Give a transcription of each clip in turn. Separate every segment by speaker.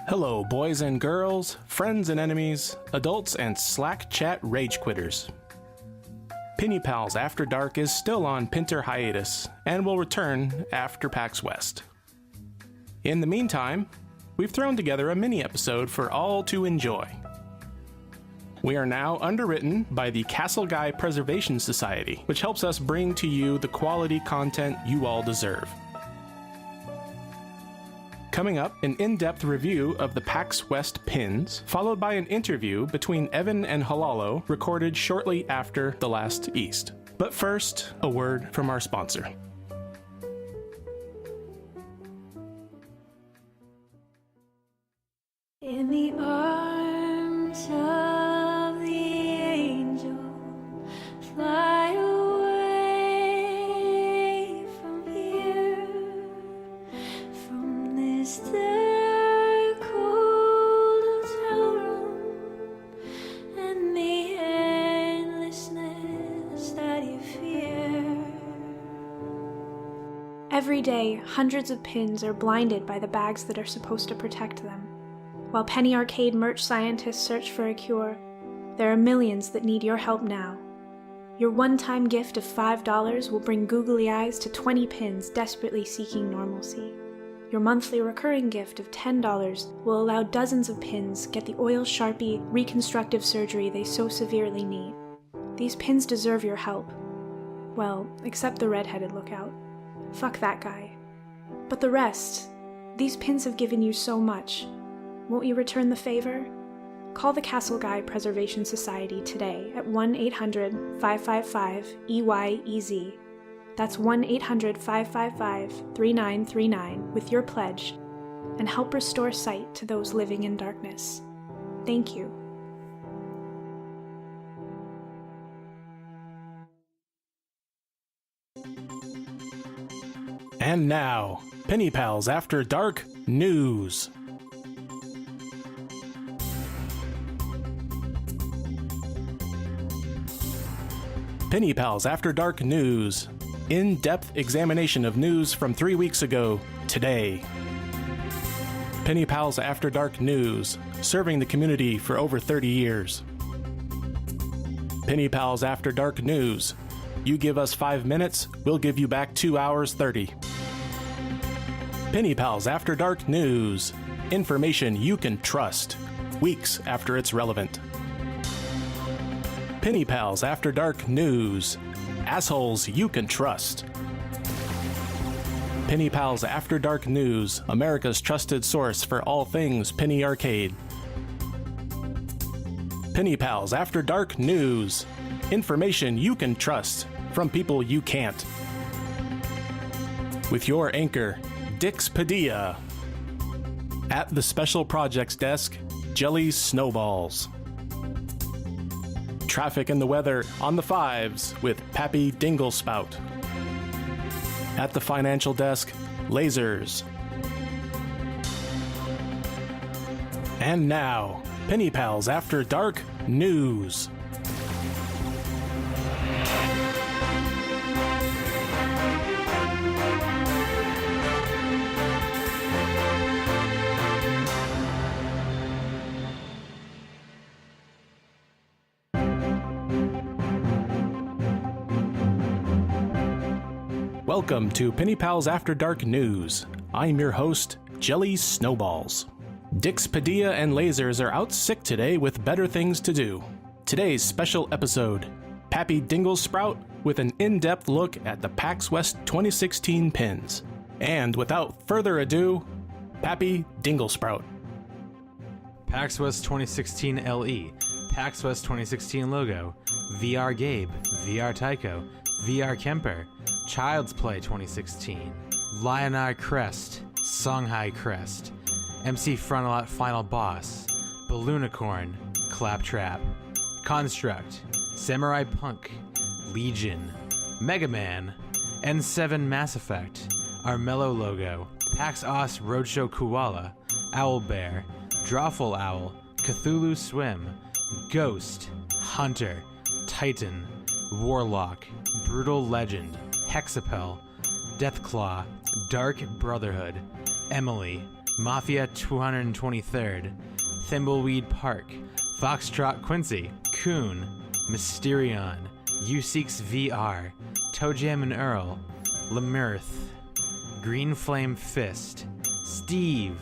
Speaker 1: Hello, boys and girls, friends and enemies, adults and Slack chat rage quitters. Pinny Pals After Dark is still on Pinter hiatus and will return after PAX West. In the meantime, we've thrown together a mini episode for all to enjoy. We are now underwritten by the Castle Guy Preservation Society, which helps us bring to you the quality content you all deserve. Coming up, an in-depth review of the PAX West pins, followed by an interview between Evan and Halalo recorded shortly after the last East. But first, a word from our sponsor.
Speaker 2: In the arms of the angel, fly away from here, from this dark cold hotel room, and the endlessness that you fear. Every day, hundreds of pins are blinded by the bags that are supposed to protect them. While Penny Arcade merch scientists search for a cure, there are millions that need your help now. Your one-time gift of $5 will bring googly eyes to 20 pins desperately seeking normalcy. Your monthly recurring gift of $10 will allow dozens of pins get the oil Sharpie reconstructive surgery they so severely need. These pins deserve your help. Well, except the red-headed lookout. Fuck that guy. But the rest, these pins have given you so much. Won't you return the favor? Call the Castle Guy Preservation Society today at 1-800-555-EYEZ. That's 1-800-555-3939 with your pledge, and help restore sight to those living in darkness. Thank you.
Speaker 1: And now, Penny Pals After Dark News. Penny Pals After Dark News. In-depth examination of news from 3 weeks ago, today. Penny Pals After Dark News. Serving the community for over 30 years. Penny Pals After Dark News. You give us 5 minutes, we'll give you back 2 hours 30. Penny Pals After Dark News. Information you can trust, weeks after it's relevant. Penny Pals After Dark News. Assholes you can trust. Penny Pals After Dark News, America's trusted source for all things Penny Arcade. Penny Pals After Dark News. Information you can trust from people you can't. With your anchor, Dix Padilla. At the Special Projects Desk, Jelly Snowballs. Traffic and the weather on the 5s with Pappy Dinglespout. At the financial desk, Lasers. And now, Penny Pals After Dark News. Welcome to Penny Pals After Dark News. I'm your host, Jelly Snowballs. Dix Padilla and Lasers are out sick today with better things to do. Today's special episode, Pappy Dinglesprout with an in-depth look at the PAX West 2016 pins. And without further ado, Pappy Dinglesprout.
Speaker 3: PAX West 2016 LE, PAX West 2016 logo, VR Gabe, VR Tycho, VR Kemper, Child's Play 2016, Lioneye Crest, Songhai Crest, MC Frontalot Final Boss, Balloonicorn, Claptrap, Construct, Samurai Punk, Legion, Mega Man, N7 Mass Effect, Armello logo, PAX Os Roadshow Koala, Owlbear, Drawful Owl, Cthulhu Swim, Ghost, Hunter, Titan, Warlock, Brutal Legend, Hexapel, Deathclaw, Dark Brotherhood, Emily, Mafia 223rd, Thimbleweed Park, Foxtrot Quincy, Coon, Mysterion, U6 VR, Toejam and Earl, Lemirth, Green Flame Fist, Steve,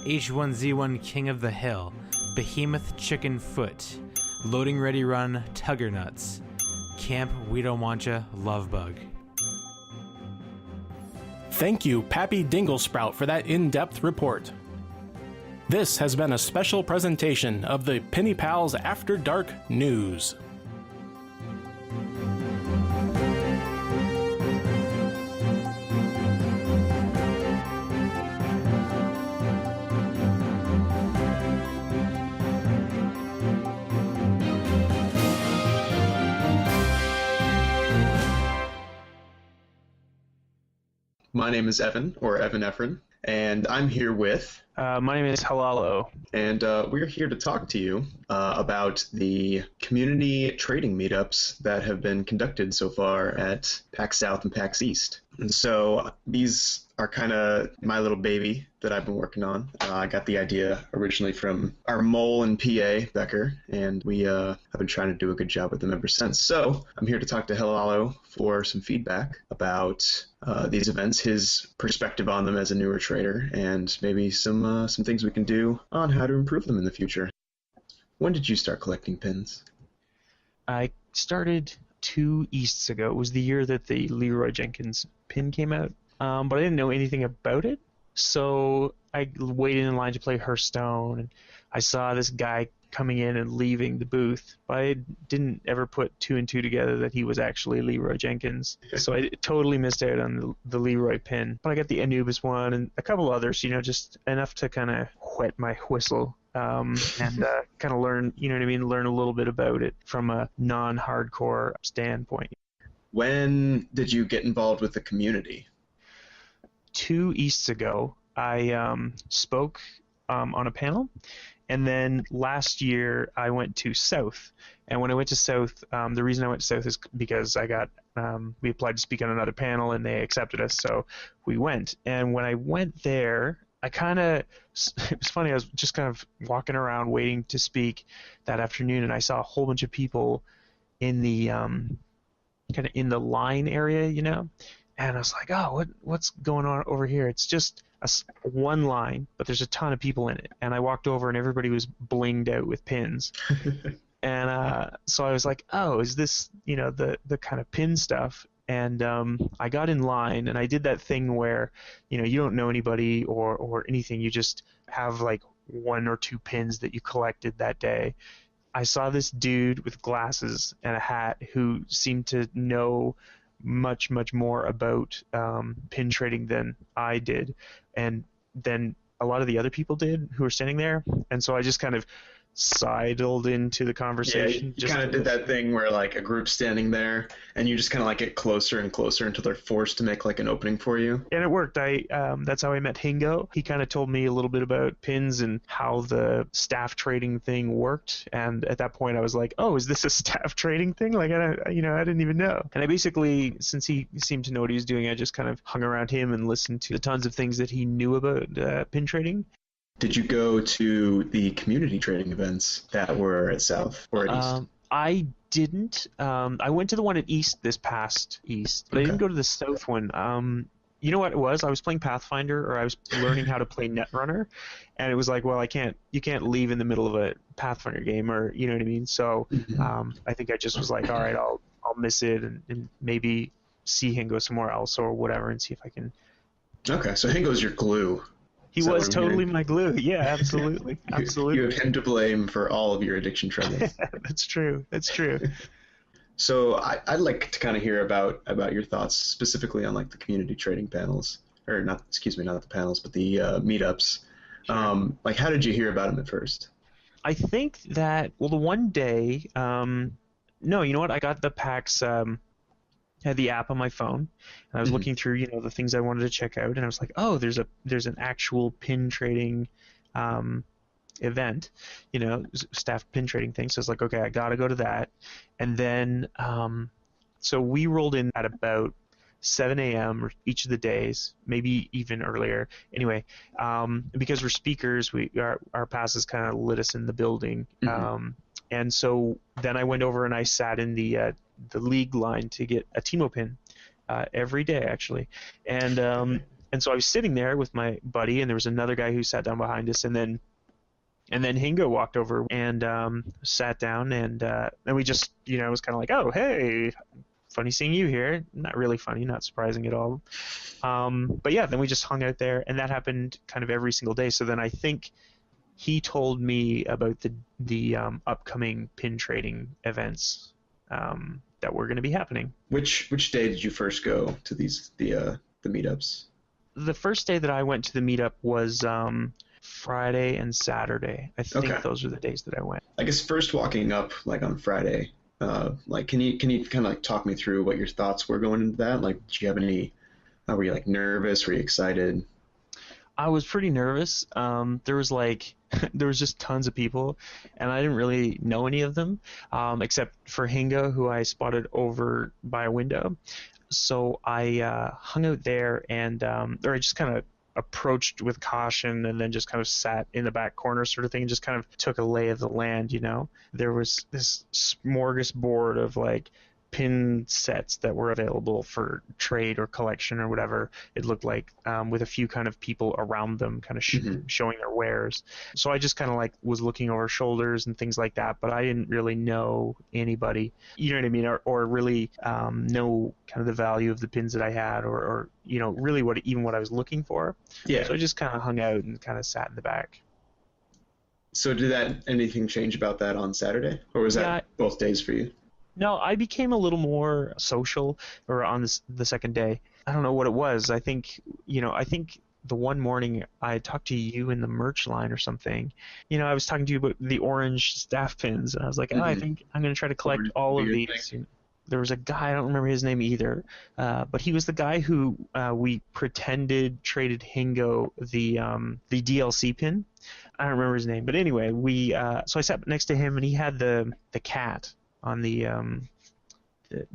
Speaker 3: H1Z1 King of the Hill, Behemoth Chicken Foot, Loading Ready Run Tuggernuts, Camp We Don't Wantcha Lovebug.
Speaker 1: Thank you, Pappy Dinglesprout, for that in-depth report. This has been a special presentation of the Penny Pals After Dark News.
Speaker 4: My name is Evan, or Evan Efren, and I'm here with...
Speaker 5: My name is Halalo.
Speaker 4: And we're here to talk to you about the community trading meetups that have been conducted so far at PAX South and PAX East. And so these are kind of my little baby that I've been working on. I got the idea originally from our mole in PA, Becker, and we have been trying to do a good job with them ever since. So I'm here to talk to Halalo for some feedback about these events, his perspective on them as a newer trader, and maybe some things we can do on how to improve them in the future. When did you start collecting pins?
Speaker 5: I started 2 Easts ago. It was the year that the Leroy Jenkins pin came out, but I didn't know anything about it. So I waited in line to play Hearthstone, and I saw this guy coming in and leaving the booth, but I didn't ever put 2 and 2 together that he was actually Leroy Jenkins. So I totally missed out on the Leroy pin. But I got the Anubis one and a couple others, just enough to kind of wet my whistle and kind of learn, learn a little bit about it from a non-hardcore standpoint.
Speaker 4: When did you get involved with the community?
Speaker 5: 2 Easts ago, I spoke on a panel. And then last year I went to South, and when I went to South, the reason I went to South is because I got we applied to speak on another panel and they accepted us, so we went. And when I went there, it was funny. I was just kind of walking around waiting to speak that afternoon, and I saw a whole bunch of people in the kind of in the line area, and I was like, oh, what's going on over here? It's just one line, but there's a ton of people in it. And I walked over and everybody was blinged out with pins. And so I was like, oh, is this, the kind of pin stuff? And I got in line and I did that thing where, you don't know anybody or anything. You just have like 1 or 2 pins that you collected that day. I saw this dude with glasses and a hat who seemed to know much more about pin trading than I did, and then a lot of the other people did who were standing there, and so I just kind of sidled into the conversation.
Speaker 4: Yeah, you kind of did that thing where like a group's standing there and you just kind of like get closer and closer until they're forced to make like an opening for you.
Speaker 5: And it worked. That's how I met Hingo. He kind of told me a little bit about pins and how the staff trading thing worked. And at that point I was like, oh, is this a staff trading thing? Like, I didn't even know. And I basically, since he seemed to know what he was doing, I just kind of hung around him and listened to the tons of things that he knew about pin trading.
Speaker 4: Did you go to the community trading events that were at South or at East?
Speaker 5: I didn't. I went to the one at East this past East, but I didn't go to the South one. You know what it was? I was playing Pathfinder, or I was learning how to play Netrunner, and it was like, well, you can't leave in the middle of a Pathfinder game, or you know what I mean? So I think I just was like, all right, I'll miss it and maybe see Hingo somewhere else or whatever and see if I can.
Speaker 4: Okay, so Hingo's your glue.
Speaker 5: He was totally my glue. Yeah, absolutely. Absolutely.
Speaker 4: You have him to blame for all of your addiction troubles.
Speaker 5: That's true.
Speaker 4: So I'd like to kind of hear about your thoughts specifically on like the community trading panels, or not the panels, but the meetups. Sure. Like, how did you hear about them at first?
Speaker 5: I think that, well, the one day, no, you know what? I got the PAX, had the app on my phone, and I was looking through, the things I wanted to check out, and I was like, oh, there's an actual pin trading event, staff pin trading thing. So I was like, okay, I gotta go to that. And then so we rolled in at about 7 a.m. each of the days, maybe even earlier. Anyway, because we're speakers, our passes kind of lit us in the building. And so then I went over and I sat in the league line to get a Timo pin every day, actually. And so I was sitting there with my buddy, and there was another guy who sat down behind us, and then Hingo walked over and sat down, and we just, it was kind of like, oh, hey, funny seeing you here. Not really funny, not surprising at all. But yeah, then we just hung out there, and that happened kind of every single day. So then I think he told me about the upcoming pin trading events that were going to be happening.
Speaker 4: Which day did you first go to the meetups?
Speaker 5: The first day that I went to the meetup was Friday and Saturday. I think those are the days that I went.
Speaker 4: I guess first walking up like on Friday, can you kind of like talk me through what your thoughts were going into that? Like, did you have any? Were you like nervous? Were you excited?
Speaker 5: I was pretty nervous. There was just tons of people, and I didn't really know any of them, except for Hingo, who I spotted over by a window. So I hung out there, and or I just kind of approached with caution, and then just kind of sat in the back corner sort of thing, and just kind of took a lay of the land, There was this smorgasbord of like pin sets that were available for trade or collection or whatever it looked like, with a few kind of people around them kind of showing their wares. So I just kind of like was looking over shoulders and things like that, but I didn't really know anybody, you know what I mean, or really know kind of the value of the pins that I had, or really what I was looking for.
Speaker 4: Yeah.
Speaker 5: So I just kind of hung out and kind of sat in the back.
Speaker 4: So did anything change about that on Saturday, or was that both days for you?
Speaker 5: No, I became a little more social, or on the second day. I don't know what it was. I think the one morning I talked to you in the merch line or something. I was talking to you about the orange staff pins, and I was like, I think I'm going to try to collect all of these. There was a guy, I don't remember his name either, but he was the guy who we pretended traded Hingo the DLC pin. I don't remember his name, but anyway, so I sat next to him, and he had the cat on the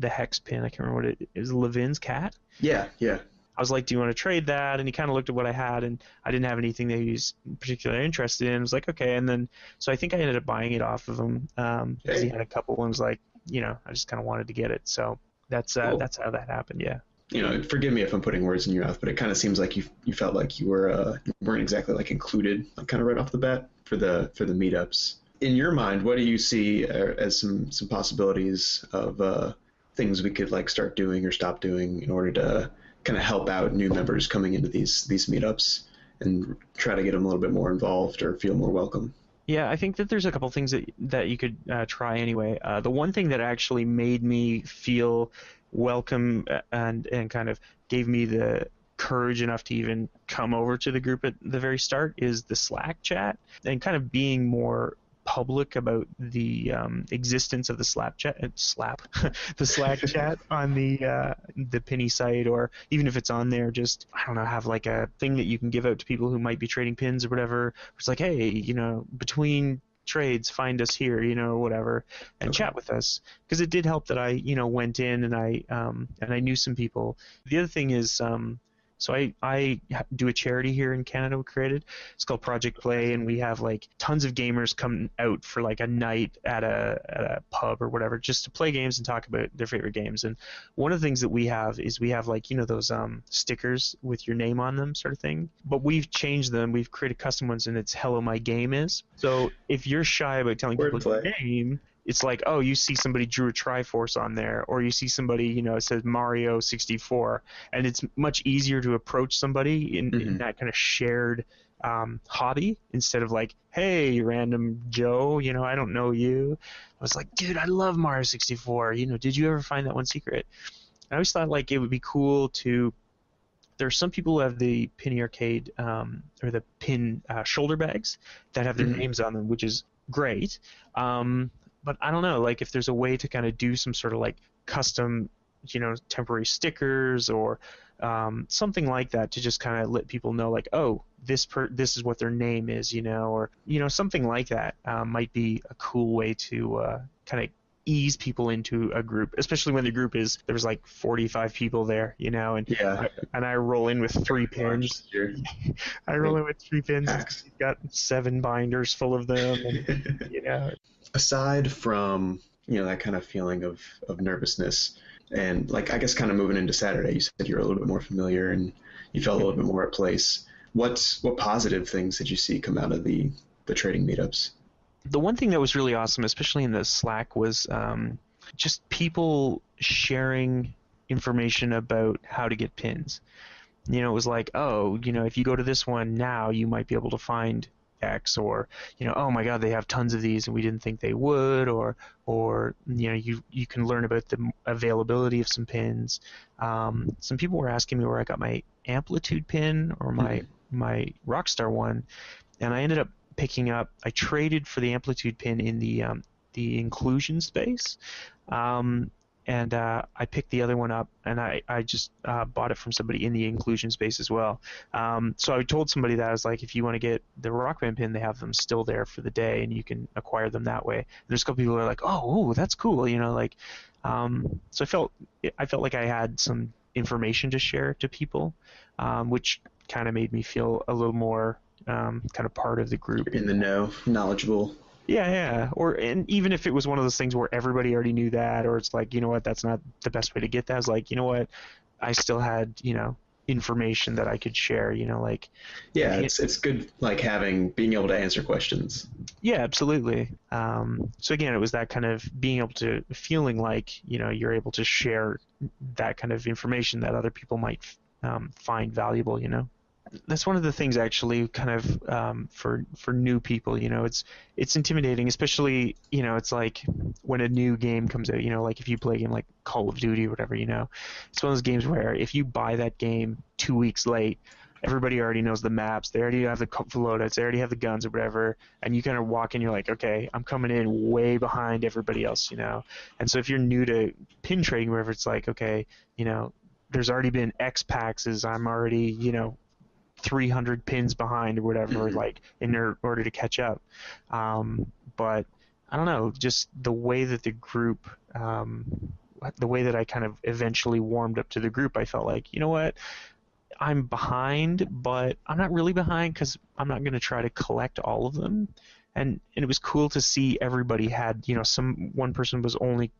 Speaker 5: hex pin. I can't remember what it is. Levin's cat?
Speaker 4: Yeah.
Speaker 5: I was like, do you want to trade that? And he kind of looked at what I had, and I didn't have anything that he was particularly interested in. I was like, okay. And then, so I think I ended up buying it off of him because he had a couple, and was like, I just kind of wanted to get it. So that's how that happened, yeah.
Speaker 4: Forgive me if I'm putting words in your mouth, but it kind of seems like you felt like you weren't exactly like included, like kind of right off the bat for the meetups. In your mind, what do you see as some possibilities of things we could like start doing or stop doing in order to kind of help out new members coming into these meetups and try to get them a little bit more involved or feel more welcome?
Speaker 5: Yeah, I think that there's a couple things that you could try anyway. The one thing that actually made me feel welcome and kind of gave me the courage enough to even come over to the group at the very start is the Slack chat, and kind of being more public about the existence of the Slack chat on the Pinny site, or even if it's on there, just I don't know, have like a thing that you can give out to people who might be trading pins or whatever. It's like, hey, between trades, find us here, or whatever, and chat with us, because it did help that I went in and I knew some people. The other thing is, so I do a charity here in Canada we created. It's called Project Play, and we have like tons of gamers come out for like a night at a pub or whatever, just to play games and talk about their favorite games. And one of the things that we have is like those stickers with your name on them, sort of thing. But we've changed them. We've created custom ones, and it's "Hello, my game is." So if you're shy about telling people your name, it's like, oh, you see somebody drew a Triforce on there, or you see somebody, it says Mario 64, and it's much easier to approach somebody in that kind of shared hobby, instead of like, hey, random Joe, I don't know you. I was like, dude, I love Mario 64. Did you ever find that one secret? I always thought like it would be cool to. There's some people who have the Pinny Arcade or the pin shoulder bags that have their names on them, which is great. But I don't know, like if there's a way to kind of do some sort of like custom, temporary stickers or something like that to just kind of let people know like, oh, this is what their name is, or something like that might be a cool way to kind of ease people into a group, especially when the group there was like 45 people there, and
Speaker 4: Yeah.
Speaker 5: I roll in with 3 pins. I roll in with 3 pins. And
Speaker 4: Packs.
Speaker 5: you've got 7 binders full of them, and
Speaker 4: Aside from that kind of feeling of nervousness, and like I guess kind of moving into Saturday, you said you're a little bit more familiar and you felt a little bit more at place. What positive things did you see come out of the trading meetups?
Speaker 5: The one thing that was really awesome, especially in the Slack, was just people sharing information about how to get pins. It was like, oh, if you go to this one now, you might be able to find X, or oh my God, they have tons of these and we didn't think they would, or you can learn about the availability of some pins. Some people were asking me where I got my amplitude pin or my Rockstar one, and I ended up picking up. I traded for the amplitude pin in the inclusion space. And I picked the other one up, and I just bought it from somebody in the inclusion space as well. So I told somebody that I was like, if you want to get the Rock Band pin, they have them still there for the day, and you can acquire them that way. And there's a couple people who are like, oh, that's cool, So I felt like I had some information to share to people, which kind of made me feel a little more kind of part of the group.
Speaker 4: In the know, knowledgeable.
Speaker 5: Yeah. And even if it was one of those things where everybody already knew that, or it's like, that's not the best way to get that. I was like, I still had, information that I could share,
Speaker 4: Yeah, it's good, like being able to answer questions.
Speaker 5: Yeah, absolutely. So again, it was that kind of being able to feeling like, you're able to share that kind of information that other people might find valuable, That's one of the things actually kind of for new people, it's intimidating, especially, it's like when a new game comes out, like if you play a game like Call of Duty or whatever, it's one of those games where if you buy that game 2 weeks late, everybody already knows the maps, they already have the loadouts, they already have the guns or whatever, and you kind of walk in, you're like, okay, I'm coming in way behind everybody else, And so if you're new to pin trading, wherever, it's like, okay, there's already been X packs, I'm already, 300 pins behind or whatever, like in order to catch up. But I don't know, just the way that the group, the way that I kind of eventually warmed up to the group, I felt like, what, I'm behind, but I'm not really behind because I'm not going to try to collect all of them. And it was cool to see everybody had, one person was only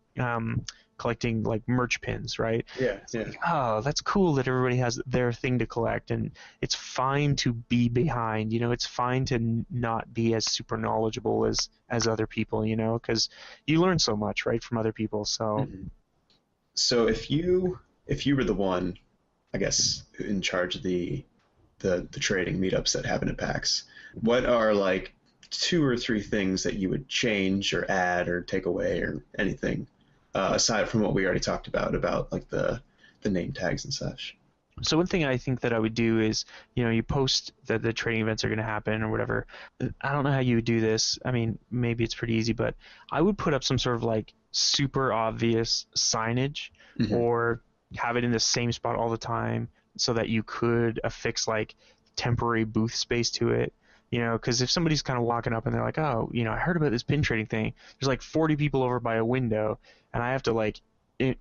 Speaker 5: collecting like merch pins, right?
Speaker 4: Yeah.
Speaker 5: Like, oh, that's cool that everybody has their thing to collect, and it's fine to be behind. It's fine to not be as super knowledgeable as other people, because you learn so much, right, from other people. So,
Speaker 4: So if you were the one, I guess, in charge of the trading meetups that happen at PAX, what are like 2 or 3 things that you would change or add or take away or anything? Aside from what we already talked about like the name tags and such.
Speaker 5: So one thing I think that I would do is, you post that the trading events are going to happen or whatever. I don't know how you would do this. I mean, maybe it's pretty easy, but I would put up some sort of like super obvious signage, or have it in the same spot all the time so that you could affix like temporary booth space to it. Because if somebody's kind of walking up and they're like, oh, I heard about this pin trading thing. There's like 40 people over by a window, and I have to like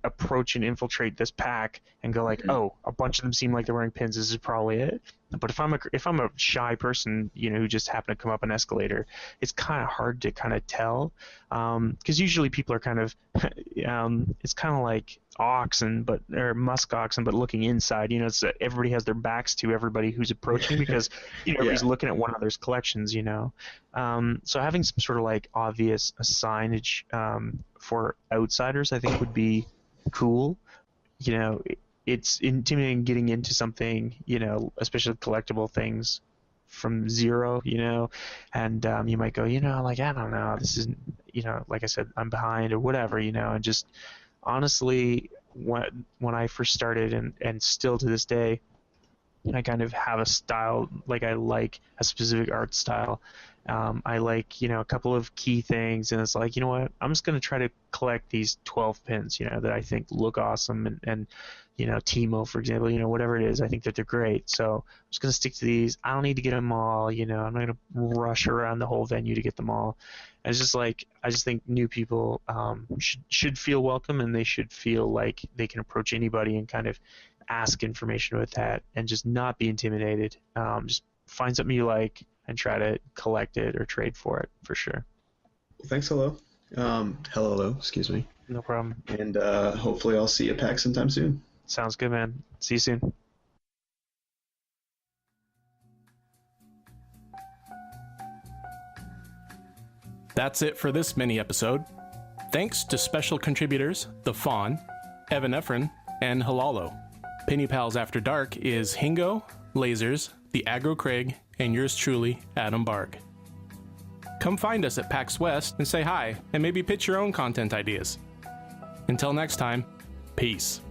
Speaker 5: approach and infiltrate this pack and go like, oh, a bunch of them seem like they're wearing pins. This is probably it. But if I'm a shy person, who just happened to come up an escalator, it's kind of hard to kind of tell, because usually people are kind of, it's kind of like oxen, or musk oxen, but looking inside. It's everybody has their backs to everybody who's approaching because everybody's looking at one another's collections. So having some sort of like obvious signage for outsiders, I think, would be cool. It's intimidating getting into something, especially collectible things from zero, and you might go, like, I don't know, this isn't, like I said, I'm behind or whatever, and just honestly, when I first started and still to this day, I kind of have a style, like I like a specific art style, I like, a couple of key things, and it's like, you know what, I'm just going to try to collect these 12 pins, that I think look awesome, and Timo, for example, whatever it is, I think that they're great. So I'm just going to stick to these. I don't need to get them all, I'm not going to rush around the whole venue to get them all. And it's just like, I just think new people should feel welcome, and they should feel like they can approach anybody and kind of ask information with that and just not be intimidated. Just find something you like and try to collect it or trade for it, for sure.
Speaker 4: Well, thanks, hello, excuse me.
Speaker 5: No problem.
Speaker 4: And hopefully I'll see you at PAX sometime soon.
Speaker 5: Sounds good, man. See you soon.
Speaker 1: That's it for this mini episode. Thanks to special contributors The Fawn, Evan Efren, and Halalo. Penny Pals After Dark is Hingo, Lasers, The Aggro Craig, and yours truly, Adam Barg. Come find us at PAX West and say hi, and maybe pitch your own content ideas. Until next time, peace.